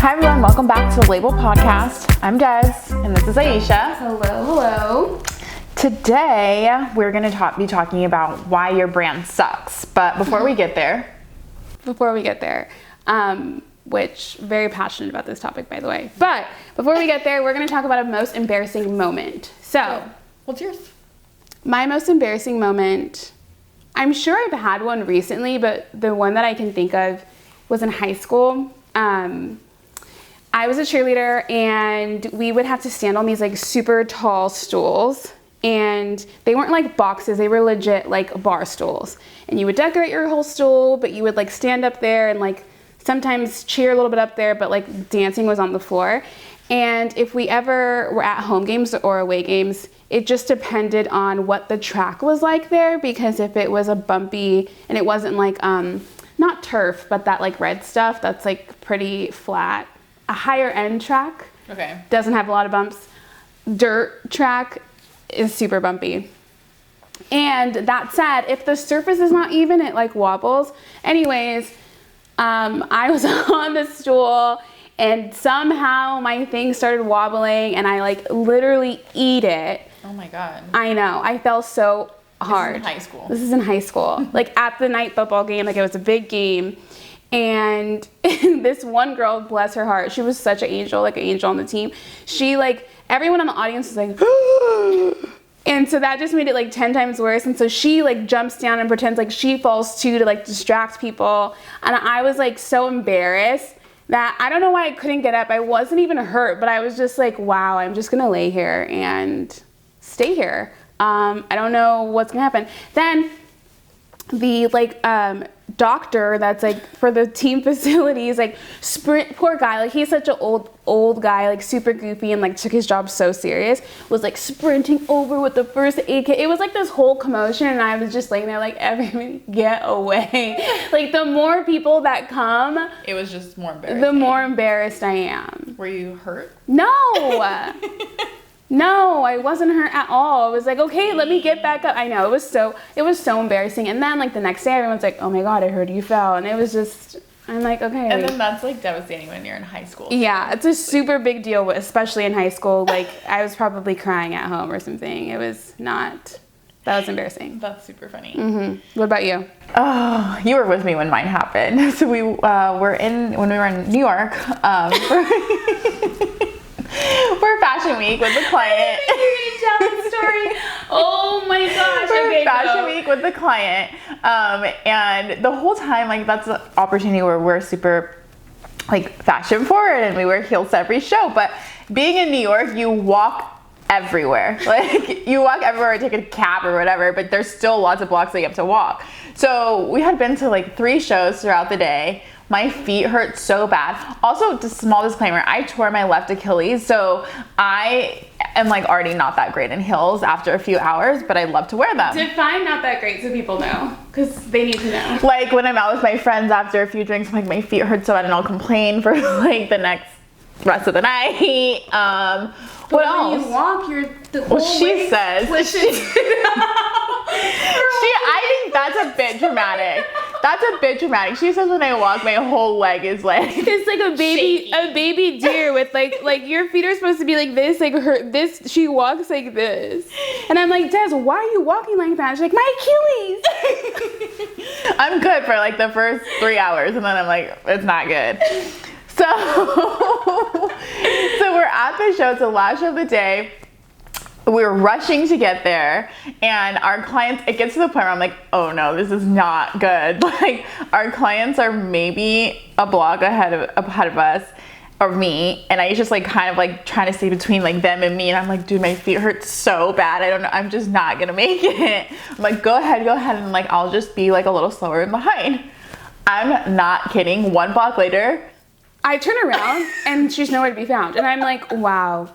Hi everyone, welcome back to the Label Podcast. I'm Des, and this is Aisha. Hello. Today, we're going to be talking about why your brand sucks. But before we get there, which very passionate about this topic, by the way. But before we get there, we're going to talk about a most embarrassing moment. So, what's yours? My most embarrassing moment, I'm sure I've had one recently, but the one that I can think of was in high school. I was a cheerleader, and we would have to stand on these like super tall stools, and they weren't like boxes, they were legit like bar stools. And you would decorate your whole stool, but you would like stand up there and like sometimes cheer a little bit up there, but like dancing was on the floor. And if we ever were at home games or away games, it just depended on what the track was like there, because if it was a bumpy and it wasn't like not turf, but that like red stuff that's like pretty flat, a higher end track doesn't have a lot of bumps. Dirt track is super bumpy. And that said, if the surface is not even, it like wobbles. Anyways, I was on the stool and somehow my thing started wobbling and I like literally eat it. Oh my God. I know. I fell so hard. This is in high school. This is in high school. Like at the night football game, like it was a big game. And this one girl, bless her heart, she was such an angel, like an angel on the team. She like, everyone in the audience was like, and so that just made it like 10 times worse. And so she like jumps down and pretends like she falls too to like distract people. And I was like so embarrassed that I don't know why I couldn't get up. I wasn't even hurt, but I was just like, wow, I'm just gonna lay here and stay here. I don't know what's gonna happen. Then the like doctor that's like for the team facilities, like poor guy, like he's such an old guy, like super goofy and like took his job so serious, was like sprinting over with the first aid kit. It was like this whole commotion and I was just laying there like, everyone get away. Like the more people that come, It was just more embarrassing. the more embarrassed I am. Were you hurt? No. No, I wasn't hurt at all. I was like, okay, let me get back up. I know, it was so embarrassing. And then like the next day, everyone's like, oh my God, I heard you fell. And it was just, I'm like, okay. And then that's like devastating when you're in high school. Yeah, it's a super big deal, especially in high school. Like I was probably crying at home or something. It was not, that was embarrassing. That's super funny. Mm-hmm. What about you? Oh, you were with me when mine happened. So when we were in New York, for Fashion Week with the client. You're gonna tell the story. Oh my gosh. For Fashion Week with the client. And the whole time, like that's an opportunity where we're super like fashion forward and we wear heels to every show. But being in New York, you walk everywhere. Like you walk everywhere or take a cab or whatever, but there's still lots of blocks that you have to walk. So we had been to like 3 shows throughout the day. My feet hurt so bad. Also, just small disclaimer, I tore my left Achilles, so I am like already not that great in heels after a few hours, but I love to wear them. Define not that great so people know, because they need to know. Like when I'm out with my friends after a few drinks, I'm like, my feet hurt so bad and I'll complain for like the next rest of the night. What else? When you walk, the whole she says. I think that's a bit dramatic. She says when I walk, my whole leg is like it's like a baby deer with like your feet are supposed to be like this, like she walks like this. And I'm like, Des, why are you walking like that? She's like, my Achilles. I'm good for like the first 3 hours and then I'm like, it's not good. So we're at the show. It's the last show of the day. We're rushing to get there, and our clients, it gets to the point where I'm like, oh no, this is not good. Like, our clients are maybe a block ahead of us, or me, and I just like kind of like trying to stay between like them and me, and I'm like, dude, my feet hurt so bad. I don't know, I'm just not gonna make it. I'm like, go ahead, and like, I'll just be like a little slower in behind. I'm not kidding. 1 block later, I turn around, and she's nowhere to be found, and I'm like, wow.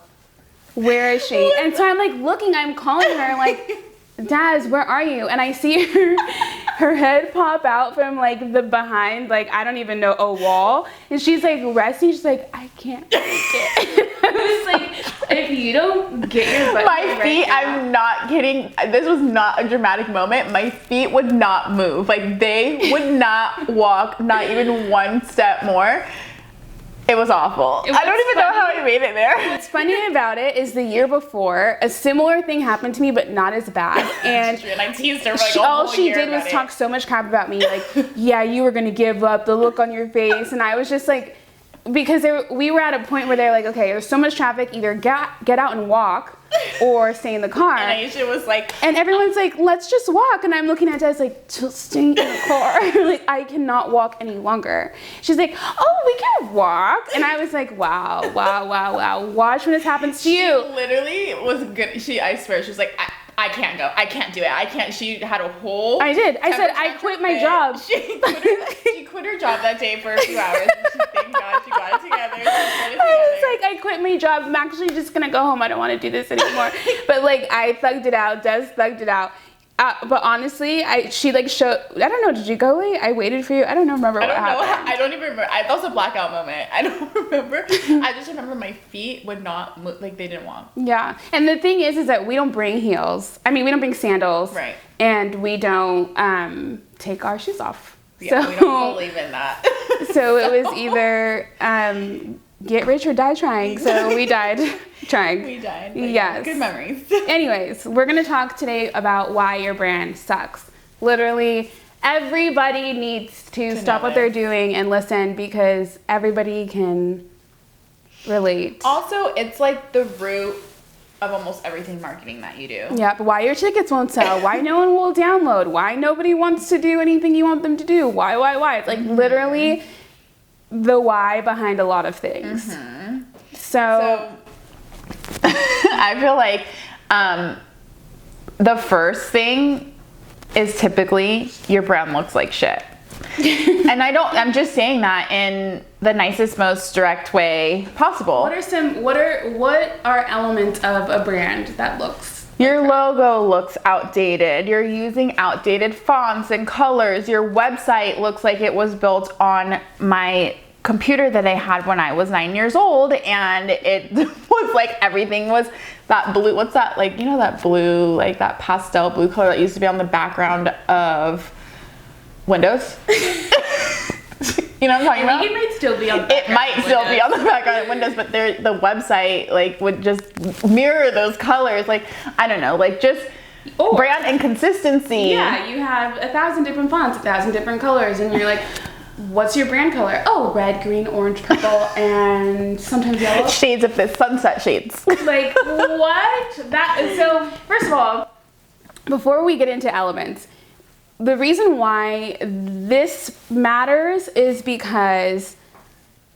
Where is she? And so I'm like looking, I'm calling her, like, Daz, where are you? And I see her head pop out from like the behind, like I don't even know, a wall. And she's like resting, she's like, I can't make it. I was like, if you don't get your butt my feet, right I'm not kidding. This was not a dramatic moment. My feet would not move. Like they would not walk, not even one step more. It was awful. It I don't was even know how funny. I made it there. What's funny about it is the year before, a similar thing happened to me, but not as bad. And I teased her for like all she did was talk so much crap about me. Like, yeah, you were going to give up, the look on your face. And I was just like, because we were at a point where they're like, okay, there's so much traffic, either get out and walk or stay in the car. And Aisha was like, and everyone's like, let's just walk. And I'm looking at Des like, just stay in the car. Like, I cannot walk any longer. She's like, oh, we can walk. And I was like, wow. Watch when this happens to you. She literally was good. I swear, she was like, I can't go. I can't do it. I can't. She had a whole. I did. I said, I quit my job. She quit her job that day for a few hours. And thank God she got it together. I was like, I quit my job. I'm actually just going to go home. I don't want to do this anymore. But like, I thugged it out. Des thugged it out. But honestly, she like showed, I don't know, did you go late? I waited for you. I don't remember what happened. I don't even remember. That was a blackout moment. I don't remember. I just remember my feet would not move, like they didn't walk. Yeah. And the thing is that we don't bring heels. I mean, we don't bring sandals. Right. And we don't take our shoes off. Yeah, we don't believe in that. So it was either get rich or die trying. So we died trying. We died. Yes. Good memories. Anyways, we're going to talk today about why your brand sucks. Literally, everybody needs to stop what they're doing and listen, because everybody can relate. Also, it's like the root of almost everything marketing that you do. Yep. Why your tickets won't sell. Why no one will download. Why nobody wants to do anything you want them to do. Why. It's like literally the why behind a lot of things. Mm-hmm. So I feel like the first thing is typically your brand looks like shit. And I'm just saying that in the nicest, most direct way possible. what are elements of a brand that looks? Your logo looks outdated. You're using outdated fonts and colors. Your website looks like it was built on my computer that I had when I was 9 years old, and it was like everything was that blue. What's that? Like, you know, that blue, like that pastel blue color that used to be on the background of Windows. You know what I'm talking about? It might still be on the background. It might still be on the background of Windows, but the website like would just mirror those colors. Like, I don't know, like just brand inconsistency. Yeah, you have 1,000 different fonts, 1,000 different colors, and you're like, what's your brand color? Oh, red, green, orange, purple, and sometimes yellow. Shades of this, sunset shades. Like, what? So, first of all, before we get into elements, the reason why this matters is because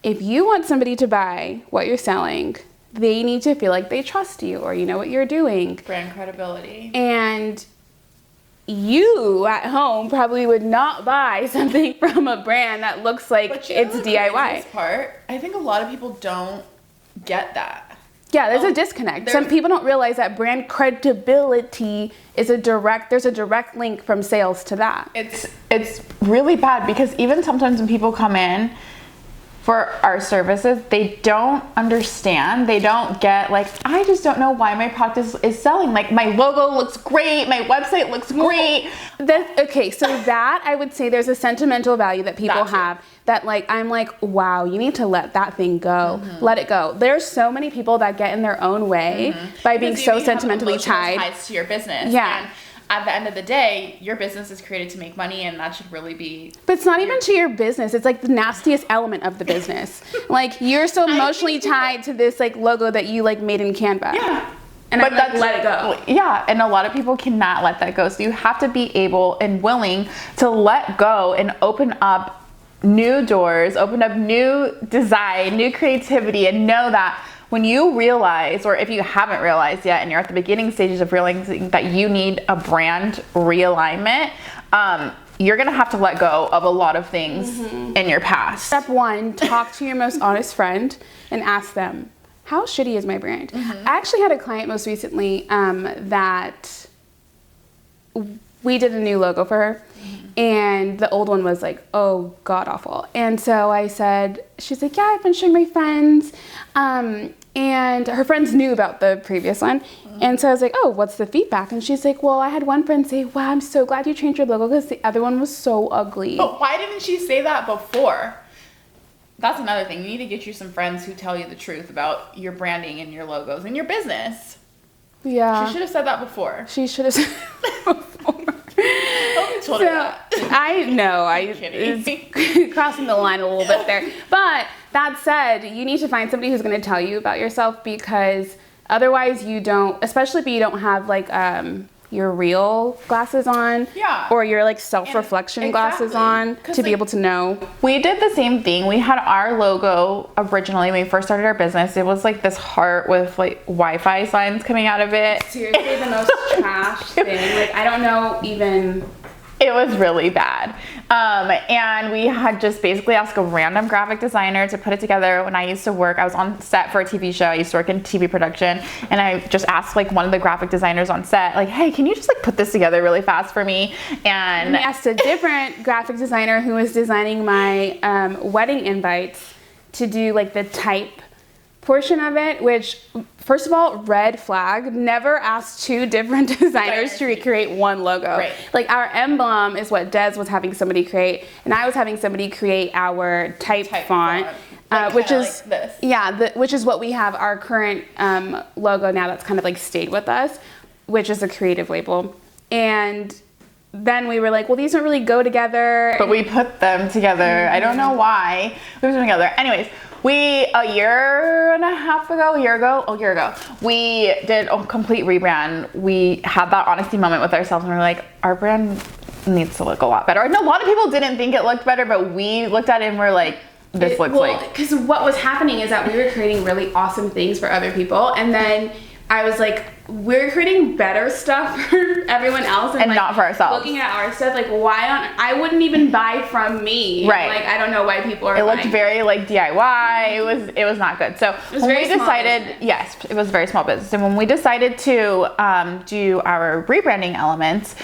if you want somebody to buy what you're selling, they need to feel like they trust you or you know what you're doing. Brand credibility. And you at home probably would not buy something from a brand that looks like it's DIY. Part, I think a lot of people don't get that. Yeah, there's a disconnect. Some people don't realize that brand credibility is there's a direct link from sales to that. It's really bad because even sometimes when people come in for our services, they don't understand. They don't get, like, I just don't know why my product is selling. Like, my logo looks great. My website looks great. Okay, so that I would say there's a sentimental value that people have that, like, I'm like, wow, you need to let that thing go. Mm-hmm. Let it go. There's so many people that get in their own way by being so sentimentally tied. Ties to your business. Yeah. And at the end of the day, your business is created to make money, and that should really be. But it's not even to your business. It's like the nastiest element of the business. Like, you're so emotionally tied to this like logo that you like made in Canva. Yeah. And but that's let it go. Yeah, and a lot of people cannot let that go. So you have to be able and willing to let go and open up new doors, open up new design, new creativity, and know that when you realize, or if you haven't realized yet and you're at the beginning stages of realizing that you need a brand realignment, you're gonna have to let go of a lot of things in your past. Step one, talk to your most honest friend and ask them, how shitty is my brand? I actually had a client most recently that we did a new logo for her, and the old one was like, oh, god awful. And so I said, she's like, yeah, I've been showing my friends, and her friends knew about the previous one. And so I was like, oh, what's the feedback? And she's like, well, I had one friend say, wow, I'm so glad you changed your logo because the other one was so ugly. But why didn't she say that before? That's another thing. You need to get you some friends who tell you the truth about your branding and your logos and your business. Yeah. She should have said that before. She should have said that before. I told her that. I know. kidding. Crossing the line a little bit there. But that said, you need to find somebody who's going to tell you about yourself, because otherwise you don't, especially if you don't have like your real glasses on, or your like self-reflection glasses on to be able to know. We did the same thing. We had our logo originally when we first started our business. It was like this heart with like Wi-Fi signs coming out of it. Seriously, the most trash thing. Like, I don't know even. It was really bad. And we had just basically asked a random graphic designer to put it together. When I used to work, I was on set for a TV show. I used to work in TV production, and I just asked like one of the graphic designers on set, like, hey, can you just like put this together really fast for me? And we asked a different graphic designer who was designing my wedding invites to do like the type portion of it, which, first of all, red flag. Never ask two different designers to recreate one logo. Right. Like, our emblem is what Des was having somebody create, and I was having somebody create our type font. Which is like this. Which is what we have our current logo now. That's kind of like stayed with us, which is a creative label. And then we were like, well, these don't really go together. But we put them together. I don't know why we put them together. Anyways, a year ago, we did a complete rebrand. We had that honesty moment with ourselves, and we were like, our brand needs to look a lot better. I know a lot of people didn't think it looked better, but we looked at it and we're like, this looks like. Because what was happening is that we were creating really awesome things for other people, and then I was like, we're creating better stuff for everyone else and like, not for ourselves. Looking at our stuff, like, I wouldn't even buy from me. Right. Like, I don't know why people are. It looked very like DIY. It was not good. So when we decided, yes, it was a very small business. And when we decided to do our rebranding elements,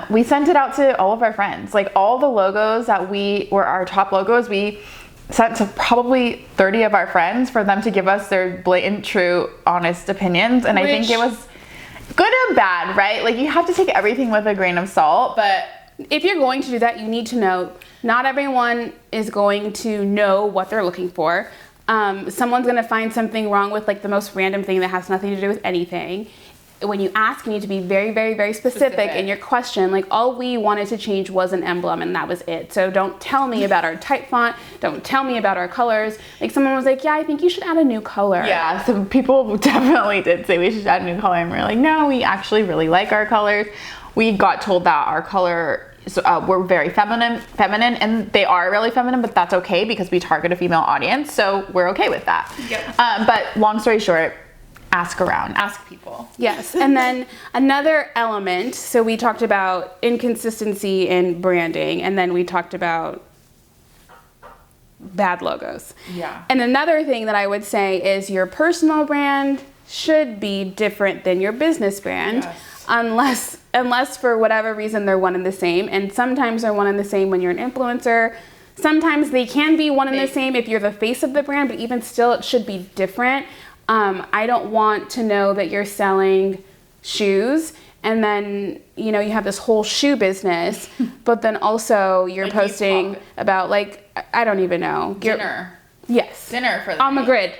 we sent it out to all of our friends. Like, all the logos that were our top logos, we sent to probably 30 of our friends for them to give us their blatant, true, honest opinions. And I think it was good and bad, right? Like, you have to take everything with a grain of salt, but if you're going to do that, you need to know not everyone is going to know what they're looking for. Someone's going to find something wrong with like the most random thing that has nothing to do with anything. When you ask, you need to be very, very, very specific in your question. Like, all we wanted to change was an emblem, and that was it. So don't tell me about our type font. Don't tell me about our colors. Like, someone was like, yeah, I think you should add a new color. Yeah, so people definitely did say we should add a new color, and we're like, no, we actually really like our colors. We got told that our color we're very feminine, and they are really feminine, but that's okay because we target a female audience, so we're okay with that. Yep. But long story short, ask around, ask people. Yes, and then another element, so we talked about inconsistency in branding, and then we talked about bad logos. Yeah. And another thing that I would say is your personal brand should be different than your business brand. Yes. Unless for whatever reason they're one and the same, and sometimes they're one and the same when you're an influencer. Sometimes they can be one and the same if you're the face of the brand, but even still it should be different. I don't want to know that you're selling shoes and then, you have this whole shoe business, but then also you're like posting about like, I don't even know. Dinner. Yes. Dinner for the On the grid.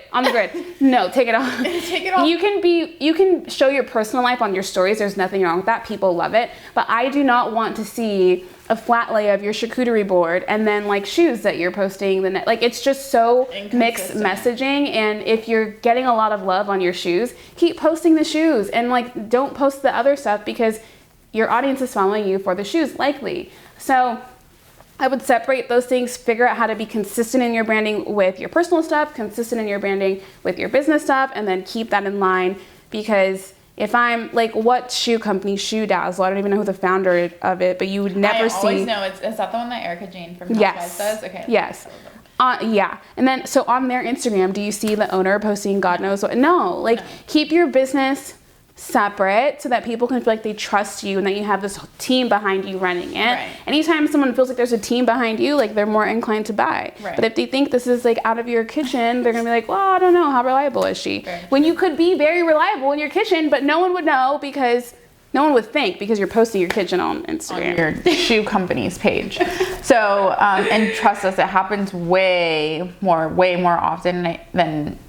No, take it off. Take it off. You can show your personal life on your stories. There's nothing wrong with that. People love it. But I do not want to see a flat lay of your charcuterie board and then like shoes that you're posting like it's just so mixed messaging. And if you're getting a lot of love on your shoes, keep posting the shoes and like don't post the other stuff because your audience is following you for the shoes likely. So I would separate those things, figure out how to be consistent in your branding with your personal stuff, consistent in your branding with your business stuff, and then keep that in line. Because if I'm like, what shoe company? Shoe Dazzle. I don't even know who the founder of it, but you would never see. I always know. Is that the one that Erica Jane from Housewives does? Okay. Yes. Yeah. And then, so on their Instagram, do you see the owner posting God knows what? No. Like, keep your business separate so that people can feel like they trust you and that you have this team behind you running it. Right. Anytime someone feels like there's a team behind you, like they're more inclined to buy. Right. But if they think this is like out of your kitchen, they're gonna be like, well, I don't know, how reliable is she? When you could be very reliable in your kitchen, but no one would know because No one would think, because you're posting your kitchen on Instagram. On your shoe company's page. So, and trust us, it happens way more often than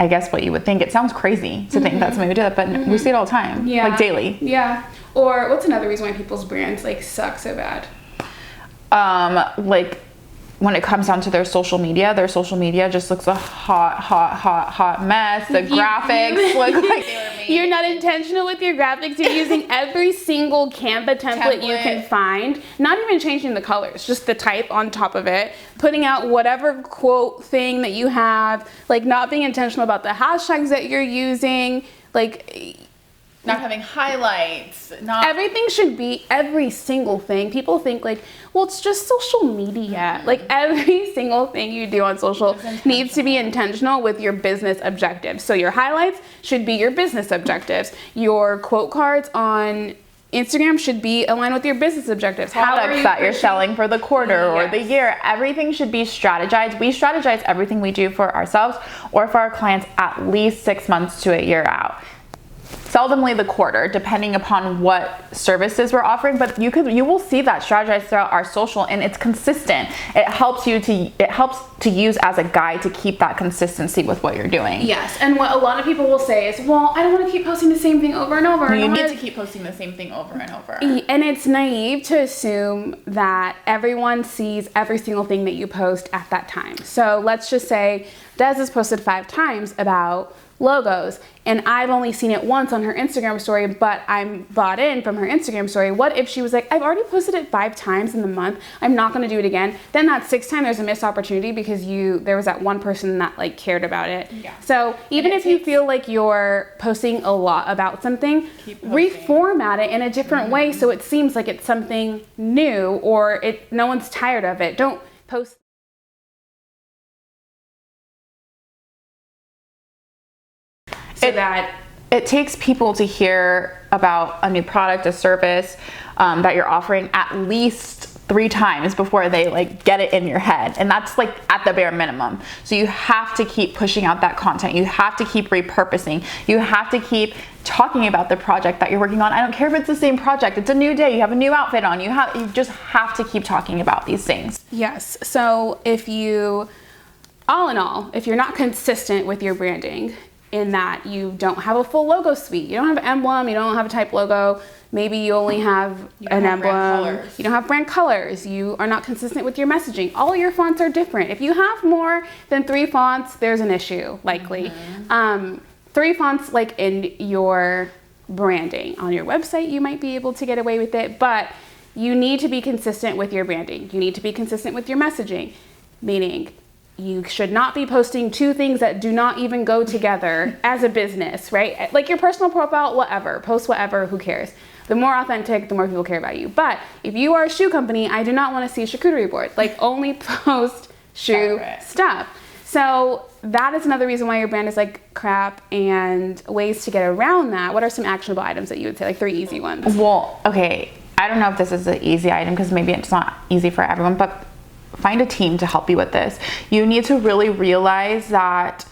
I guess what you would think. It sounds crazy to think that somebody would do that, but we see it all the time, like daily. Yeah. Or what's another reason why people's brands like suck so bad? Like when it comes down to their social media just looks a hot mess. The graphics look like they were made. You're not intentional with your graphics. You're using every single Canva template you can find. Not even changing the colors, just the type on top of it. Putting out whatever quote thing that you have. Like not being intentional about the hashtags that you're using. Like not having highlights. Everything should be, every single thing. People think like, well, it's just social media. Like every single thing you do on social needs to be intentional with your business objectives. So your highlights should be your business objectives. Your quote cards on Instagram should be aligned with your business objectives. Products that you're selling for the quarter or the year. Everything should be strategized. We strategize everything we do for ourselves or for our clients at least 6 months to a year out. Seldomly the quarter, depending upon what services we're offering, but you will see that strategized throughout our social, and it's consistent. It helps to use as a guide to keep that consistency with what you're doing. Yes, and what a lot of people will say is, well, I don't want to keep posting the same thing over and over. You need to keep posting the same thing over and over. And it's naive to assume that everyone sees every single thing that you post at that time. So let's just say Des has posted 5 times about logos, and I've only seen it once on her Instagram story, but I'm bought in from her Instagram story. What if she was like, I've already posted it 5 times in the month, I'm not going to do it again? Then that 6th time there's a missed opportunity because there was that one person that like cared about it. Yeah. So even if you feel like you're posting a lot about something, reformat it in a different way so it seems like it's something new or no one's tired of it. Don't post that it takes people to hear about a new product, a service that you're offering at least 3 times before they like get it in your head, and that's like at the bare minimum. So you have to keep pushing out that content. You have to keep repurposing. You have to keep talking about the project that you're working on. I don't care if it's the same project. It's a new day. You have a new outfit on. You just have to keep talking about these things. Yes. So all in all, if you're not consistent with your branding, in that you don't have a full logo suite. You don't have an emblem, you don't have a type logo, maybe you only have an emblem, you don't have brand colors, you are not consistent with your messaging. All your fonts are different. If you have more than 3 fonts, there's an issue, likely. 3 fonts like in your branding. On your website, you might be able to get away with it, but you need to be consistent with your branding. You need to be consistent with your messaging, meaning you should not be posting 2 things that do not even go together as a business, right? Like your personal profile, whatever, post whatever, who cares? The more authentic, the more people care about you. But if you are a shoe company, I do not want to see a charcuterie board. Like only post shoe stuff. So that is another reason why your brand is like crap, and ways to get around that. What are some actionable items that you would say, like 3 easy ones? Well, okay, I don't know if this is an easy item because maybe it's not easy for everyone, but find a team to help you with this. You need to really realize that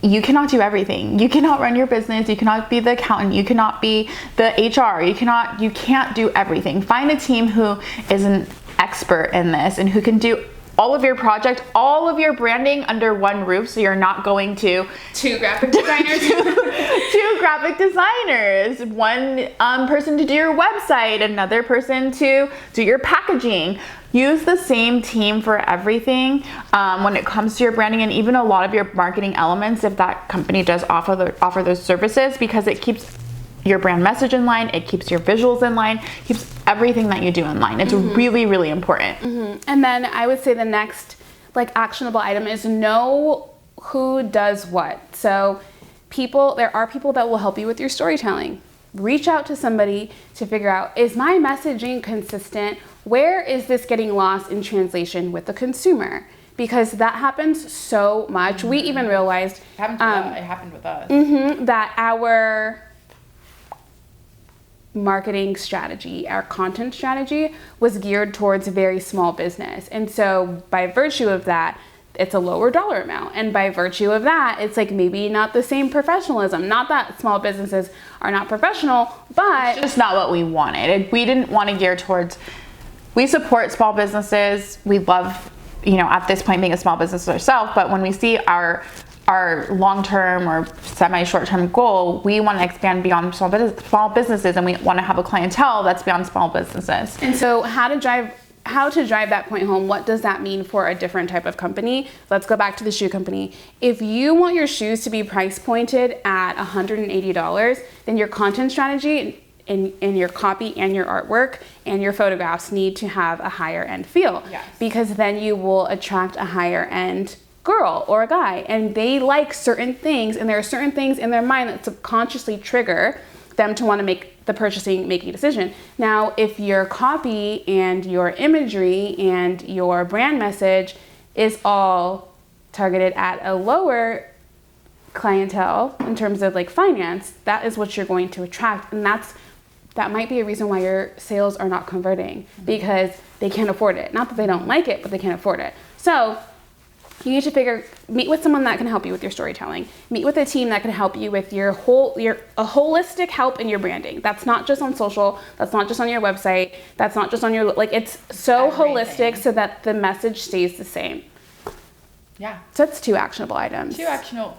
you cannot do everything. You cannot run your business. You cannot be the accountant. You cannot be the HR. You can't do everything. Find a team who is an expert in this and who can do all of your project, all of your branding under one roof, so you're not going to 2 graphic designers. 2 graphic designers, one person to do your website, another person to do your packaging. Use the same team for everything when it comes to your branding, and even a lot of your marketing elements if that company does offer those services, because it keeps your brand message in line, it keeps your visuals in line, keeps everything that you do in line. It's really, really important. And then I would say the next like actionable item is know who does what. So there are people that will help you with your storytelling. Reach out to somebody to figure out, is my messaging consistent? Where is this getting lost in translation with the consumer? Because that happens so much. We even realized it happened with us. That our marketing strategy, our content strategy was geared towards a very small business. And so by virtue of that, it's a lower dollar amount. And by virtue of that, it's like maybe not the same professionalism. Not that small businesses are not professional, but it's just not what we wanted. We didn't want to gear towards, we support small businesses. We love, at this point being a small business ourselves, but when we see our long-term or semi-short-term goal, we want to expand beyond small businesses, and we want to have a clientele that's beyond small businesses. And so how to drive that point home, what does that mean for a different type of company? Let's go back to the shoe company. If you want your shoes to be price pointed at $180, then your content strategy and your copy and your artwork and your photographs need to have a higher end feel. Yes. Because then you will attract a higher end girl or a guy, and they like certain things, and there are certain things in their mind that subconsciously trigger them to want to make the making decision. Now, if your copy and your imagery and your brand message is all targeted at a lower clientele in terms of like finance, that is what you're going to attract, and that might be a reason why your sales are not converting, because they can't afford it. Not that they don't like it, but they can't afford it. So you need to meet with someone that can help you with your storytelling. Meet with a team that can help you with a holistic help in your branding. That's not just on social. That's not just on your website. That's not just on your, it's so holistic so that the message stays the same. Yeah. So that's 2 actionable items.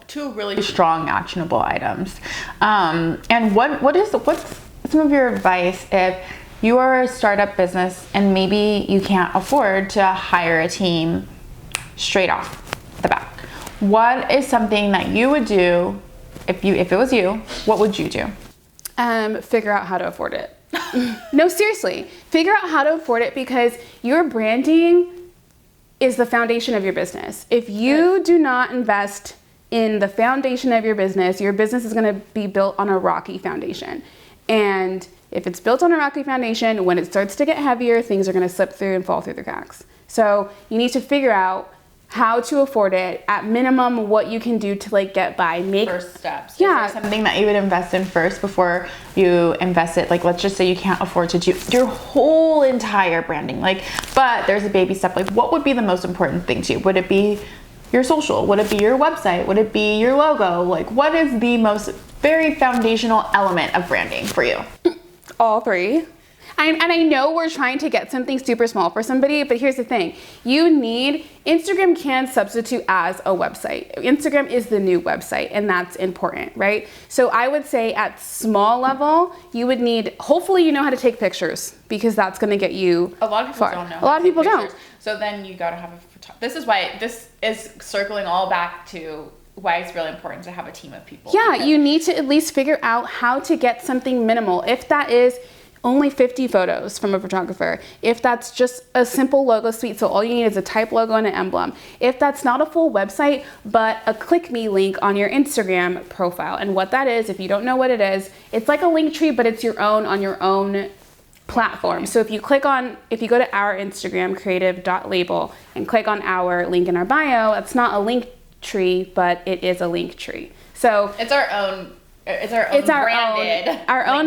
2 really strong actionable items. And what's some of your advice if you are a startup business and maybe you can't afford to hire a team straight off the bat? What is something that you would do if it was you? What would you do? Figure out how to afford it. No, seriously, figure out how to afford it, because your branding is the foundation of your business. If you do not invest in the foundation of your business is going to be built on a rocky foundation. And if it's built on a rocky foundation, when it starts to get heavier, things are going to slip through and fall through the cracks. So you need to figure out how to afford it, at minimum what you can do to get by. First steps. Yeah. Is there something that you would invest in first before you invest it? Let's just say you can't afford to do your whole entire branding, but there's a baby step. What would be the most important thing to you? Would it be your social? Would it be your website? Would it be your logo? What is the most very foundational element of branding for you? All 3. And I know we're trying to get something super small for somebody, but here's the thing. Instagram can substitute as a website. Instagram is the new website, and that's important, right? So I would say at small level, you would need, hopefully you know how to take pictures, because that's going to get you A lot of people don't know. A lot of people don't. So then you got to have a photographer. This is why this is circling all back to why it's really important to have a team of people. Yeah, you need to at least figure out how to get something minimal. If that is only 50 photos from a photographer, if that's just a simple logo suite, so all you need is a type logo and an emblem, if that's not a full website, but a click me link on your Instagram profile. And what that is, if you don't know what it is, it's like a link tree, but it's your own on your own platform. So if you go to our Instagram, creative.label, and click on our link in our bio, it's not a link tree, but it is a link tree. So it's our own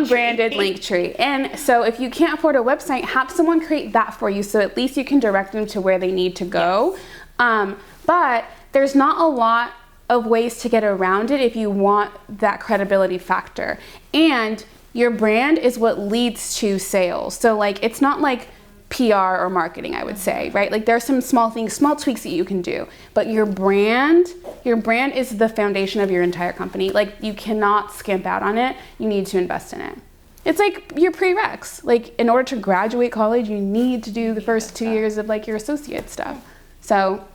branded link tree. And so if you can't afford a website, have someone create that for you, so at least you can direct them to where they need to go. Yes. But there's not a lot of ways to get around it if you want that credibility factor. And your brand is what leads to sales. So it's not like PR or marketing, I would say, right? There are some small tweaks that you can do, but your brand is the foundation of your entire company. You cannot skimp out on it. You need to invest in it. It's like your prereqs. In order to graduate college, you need to do the first 2 years of your associate stuff. So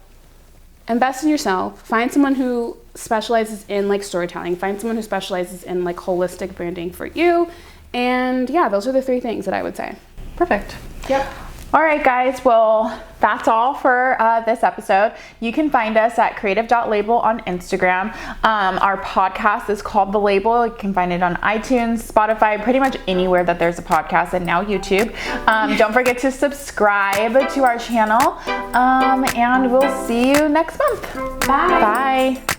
invest in yourself. Find someone who specializes in storytelling. Find someone who specializes in holistic branding for you. And yeah, those are the 3 things that I would say. Perfect. Yep. All right, guys. Well, that's all for this episode. You can find us at creative.label on Instagram. Our podcast is called The Label. You can find it on iTunes, Spotify, pretty much anywhere that there's a podcast, and now YouTube. Don't forget to subscribe to our channel, and we'll see you next month. Bye. Bye.